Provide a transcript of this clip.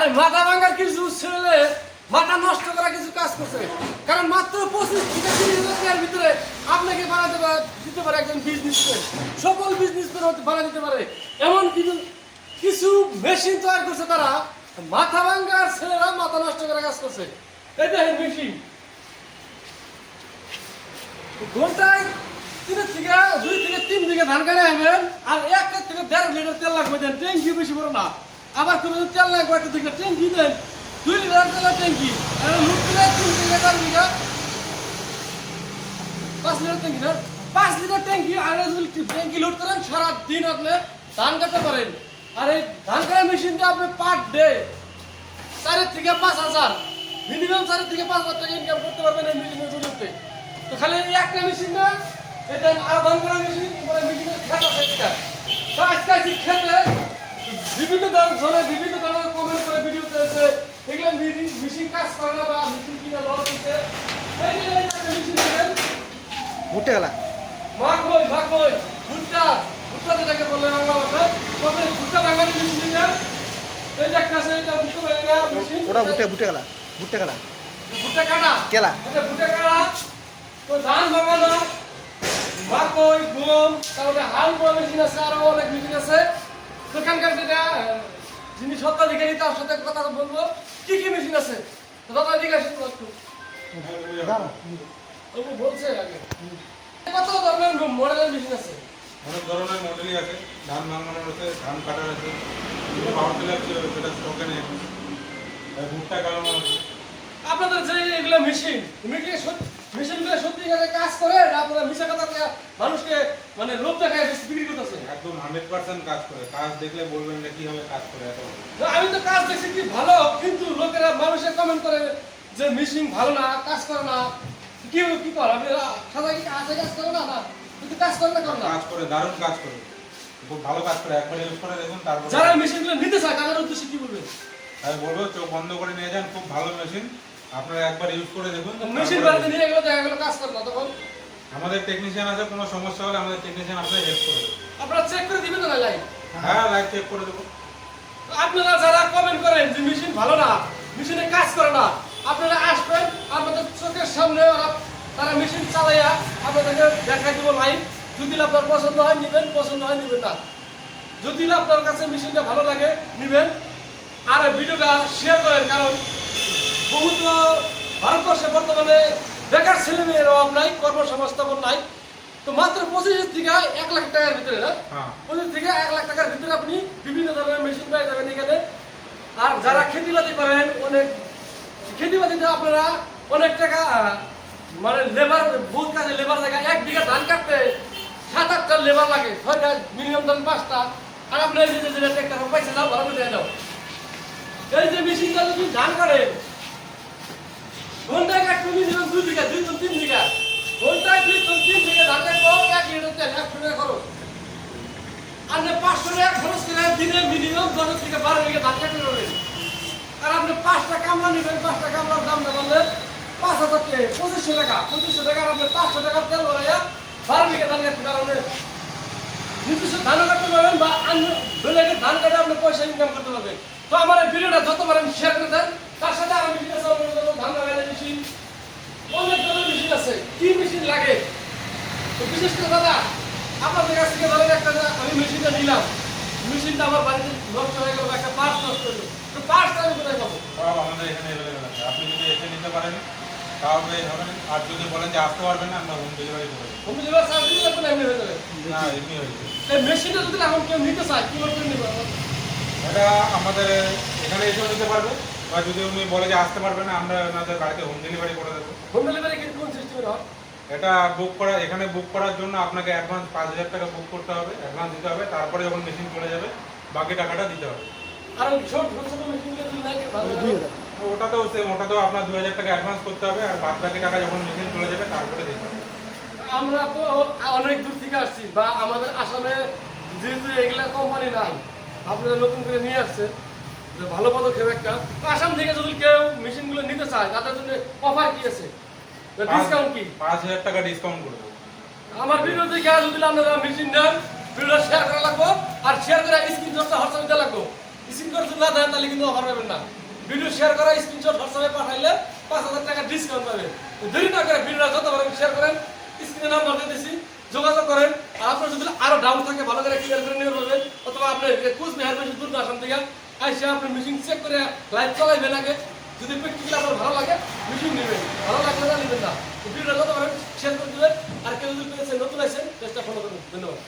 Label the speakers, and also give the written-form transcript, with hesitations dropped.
Speaker 1: ভাই মাথা ভাঙার কিছু ছেলে মাথা নষ্ট করা কিছু কাজ করছে। কারণ মাত্র 25-30,000 ভিতরে আপনাকে দিতে পারে একজন বিজনেসম্যান, সফল বিজনেসম্যান বানা দিতে পারে। এমন কিছু মেশিন তৈরি করছে তারা, মাথা ভাঙার ছেলেরা মাথা নষ্ট করা কাজ করছে। এই দেখেন মেশিন ঘন্টায় 2 থেকে 3 বিঘা ধান কাটে আনবেন, আর 1 থেকে 1.5 লিটার তেল লাগবে। দেন ট্যাঙ্কি বেশি বড় না, আবার কোনো তেল লাগবে একটা দিকে ট্যাঙ্কি দেন 2 লিটার তেলের ট্যাঙ্কি। আর লুট দিলে 3 থেকে 4 বিঘা 5 লিটার ট্যাঙ্কি না, 5 লিটার ট্যাঙ্কি। আর যদি ট্যাঙ্কি লোড করেন সারা দিন আপনি ধান কাটতে পারেন। আর এই ধান কাটার মেশিন দিয়ে আপনি পার ডে 4 থেকে 5,000 মিনিমাম 4 থেকে 5,000 টাকা ইনকাম করতে পারবেন এই মেশিনের জরিতে। তো খালি এই একটা মেশিন না, এটা আর ধান কাটার মেশিন, মানে মেশিনের খেত আছে এটা। তো আজকে খেতে বিভিন্ন ধরনের কমেন্ট করে ভিডিও করেছে, এগুলো মেশিন কাজ করে না বা মেশিন কিনা লস হচ্ছে। এই যে একটা মেশিন দেখেন
Speaker 2: ভুট্টা গেলা
Speaker 1: মাকবই ভুট্টা যেটাকে বলে বাংলা ভাষায়, তবে ভুট্টা ভাঙার মেশিন না। এই যে একটা আছে, এটা ভুট্টা ভাঙা মেশিন,
Speaker 2: ওটা ভুট্টা গেলা
Speaker 1: ভুট্টা কাটা
Speaker 2: কেলা
Speaker 1: এটা ভুট্টা কাটা। তো ধান ভাঙানো মাকই গম, তারপরে হাল বোয়া মেশিন আছে, আরো অনেক মেশিন আছে। দোকানকার যেটা যিনি সত্ত্বাধিকারী তার সাথে কথা বলবো কি কি মেশিন আছে। দাদা এদিকে আসেন একটু। ও বলছে আগে কত ধরনের মডেলের মেশিন আছে?
Speaker 3: অনেক ধরনের মডেলই আছে, ধান ভাঙানোর আছে, ধান কাটার আছে, পাওয়ার টিলার সেটা স্টকে নেই, ভুট্টা কাটানো আছে।
Speaker 1: আপনাদের যে এগুলো মেশিনগুলো সত্যিকারে কাজ করে, আপনারা মিশা কথা মানুষকে মানে লোভ দেখায় বিক্রি করতেছে।
Speaker 3: একদম 100% কাজ করে। কাজ দেখলে বলবেন না কিভাবে কাজ করে এত।
Speaker 1: আমি তো কাজ দেখছি কি ভালো, কিন্তু লোকেরা মানুষের কমেন্ট করে যে মেশিন ভালো না, কাজ করে না। কি করে আমি সাদা কি কাজ করে না, না কিন্তু কাজ করে না কেন?
Speaker 3: কাজ করে, দারুণ কাজ করে, খুব ভালো কাজ করে। একবার ইউজ করে দেখুন, তারপর
Speaker 1: যারা মেশিনগুলো নিতে চায় তাদের উদ্দেশ্যে কি বলবেন?
Speaker 3: আমি বলবো চোখ বন্ধ করে নিয়ে যান, খুব ভালো মেশিন, আপনারা একবার ইউজ করে দেখুন।
Speaker 1: মেশিন বাড়িতে নিয়ে গেলে দেখা গেলো কাজ করে না, তখন
Speaker 3: আমাদের টেকনিশিয়ান আছে, কোনো সমস্যা হলে আমাদের টেকনিশিয়ান আপনাদের হেল্প করবে।
Speaker 1: আপনারা চেক করে দিবেন না লাইভ?
Speaker 3: হ্যাঁ, লাইভ চেক করে দেবো।
Speaker 1: আপনারা যারা কমেন্ট করেন যে মেশিন ভালো না, মেশিনে কাজ করে না, আপনারা আসবেন, আপনাদের চোখের সামনে তারা মেশিন চালাইয়া আপনাদেরকে দেখাই দেবো লাইভ। যদি আপনার পছন্দ হয় নিবেন, পছন্দ হয় নিবেন না। যদি আপনার কাছে মেশিনটা ভালো লাগে নিবেন, আর ভিডিওটা শেয়ার করেন। কারণ বহুত ভারতবর্ষে বর্তমানে বেকার ছেলে মেয়ের অভাব নাই, কর্মসংস্থাপন নাই। তো মাত্র 25 থেকে 1 লাখ টাকার ভিতরে না, 25 থেকে 1 লাখ টাকার ভিতরে আপনি বিভিন্ন ধরনের মেশিন পেয়ে যাবেন এখানে। আর যারা খেতিবাদি করেন, অনেক খেতিবাদিতে আপনারা অনেক টাকা মানে লেবার, বহুত কাজে লেবার লাগে। 1 বিঘা ধান কাটতে 7-8টা লেবার লাগে, মিনিমাম ধান 5টা। আর আপনার এই যে ট্রাক্টর পয়সা দাও, ভালো করে দাও। এই যে মেশিনটা যদি ধান করে ঘন্টায় কাটবে মিনিমাম 2 বিঘা, 2-3 বিঘা, ঘন্টায় 2-3 বিঘা ধান কাটবো 1 লিটার তেল 100 টাকা খরচ। আর 500 টাকা খরচ করে দিনে মিনিমাম 10 থেকে 12 বিঘা ধান কাটতে পারবেন। আর আপনি 5টা কামলা নেবেন, 5টা কামলার দাম না বললে 5,000 টাকা, 2500 টাকা। 2500 টাকা আপনি 500 টাকা তেল ভরাইয়া 12 বিঘা ধান কাটতে পারবেন। নির্দিষ্ট ধান কাটতে পারবেন বা বেলেগে ধান কাটে আপনি পয়সা ইনকাম করতে পারবেন। তো আমার এই ভিডিওটা যত পারেন শেয়ার করে দেন। তার সাথে আরো মেশিন আছে, ধান লাগানোর মেশিন, অনেক ধরনের মেশিন আছে। কি মেশিন লাগে তো বিশেষ করে দাদা আপনাদের কাছ থেকে ধরেন একটা আমি মেশিনটা নিলাম, মেশিনটা আমার বাড়িতে নষ্ট হয়ে গেল, একটা পার্টস নষ্ট হয়ে গেল, তো পার্টসটা আমি কোথায় পাবো?
Speaker 3: সব আমাদের এখানে অ্যাভেলেবেল আছে। আপনি যদি এসে নিতে পারেন তাহলে হবেন। আর যদি বলেন যে আসতে পারবেন না, আমরা হোম ডেলিভারি করে দেবো।
Speaker 1: হোম ডেলিভারি সার্ভিস দিলে কোনো এমনি হয়ে যাবে
Speaker 3: না, এমনি হয়ে যাবে।
Speaker 1: এই মেশিনটা যদি এখন কেউ নিতে চায় কি করতে নিবে?
Speaker 3: এটা আমাদের এখানে এসেও নিতে পারবে, বা যদি উনি বলে যে আসতে পারবে না, আমরা ওনাদের বাড়িতে হোম ডেলিভারি করে দেবো।
Speaker 1: হোম ডেলিভারি কোন সিস্টেমে হয়?
Speaker 3: এটা বুক করা, এখানে বুক করার জন্য আপনাকে অ্যাডভান্স 5,000 টাকা বুক করতে হবে, অ্যাডভান্স দিতে হবে। তারপরে যখন মেশিন চলে যাবে বাকি টাকাটা দিতে হবে।
Speaker 1: আর ছোট ছোট মেশিনগুলো যদি লাগে ভালো
Speaker 3: ওটাতেও সেম, ওটাতেও আপনার 2,000 টাকা অ্যাডভান্স করতে হবে, আর বাদ বাকি টাকা যখন মেশিন চলে যাবে তারপরে দিতে হবে।
Speaker 1: আমরা তো অনেক দূর থেকে আসছি, বা আমাদের আসামে যেহেতু এগুলা কোম্পানি নাই, আপনারা নতুন করে নিয়ে আসছেন, যে ভালো পদক্ষেপ একটা। তো আসাম থেকে যদি কেউ মেশিনগুলো নিতে চায় তাদের জন্য অফার কি আছে, ডিসকাউন্ট কি?
Speaker 3: 5,000 টাকা ডিসকাউন্ট করে দেবো।
Speaker 1: আমার ভিডিও দেখে যদি আপনারা মেশিন নেন, ভিডিওটা শেয়ার করা লাগবো, আর শেয়ার করে স্ক্রিনশটটা হোয়াটসঅ্যাপে দেওয়া লাগবো। স্ক্রিন করে যদি না দেন তাহলে কিন্তু অফার পাবেন না। ভিডিও শেয়ার করা স্ক্রিনশট হোয়াটসঅ্যাপে পাঠাইলে 5000 টাকা ডিসকাউন্ট পাবেন। দেরি না করে ভিডিওটা যত পারেন শেয়ার করেন, স্ক্রিনে নাম্বার দিয়ে দিছি, যোগাযোগ করেন। আর আপনার যদি আরো ডাউট থাকে ভালো করে ক্লিয়ার করে নিয়ে বলবেন, অথবা আপনি কুচবিহার বেশি দূর না আসাম থেকে আইসে আপনি মেশিন চেক করে লাইভ চালাইবেন আগে। যদি প্র্যাকটিক্যালি আপনার ভালো লাগে মেশিন নেবেন, ভালো লাগলে না নেবেন না। ভিডিওটা যত পারেন শেয়ার করে দেবেন। আর কেউ যদি পেয়েছেন নতুন আছেন চেষ্টা ফলো করবেন। ধন্যবাদ।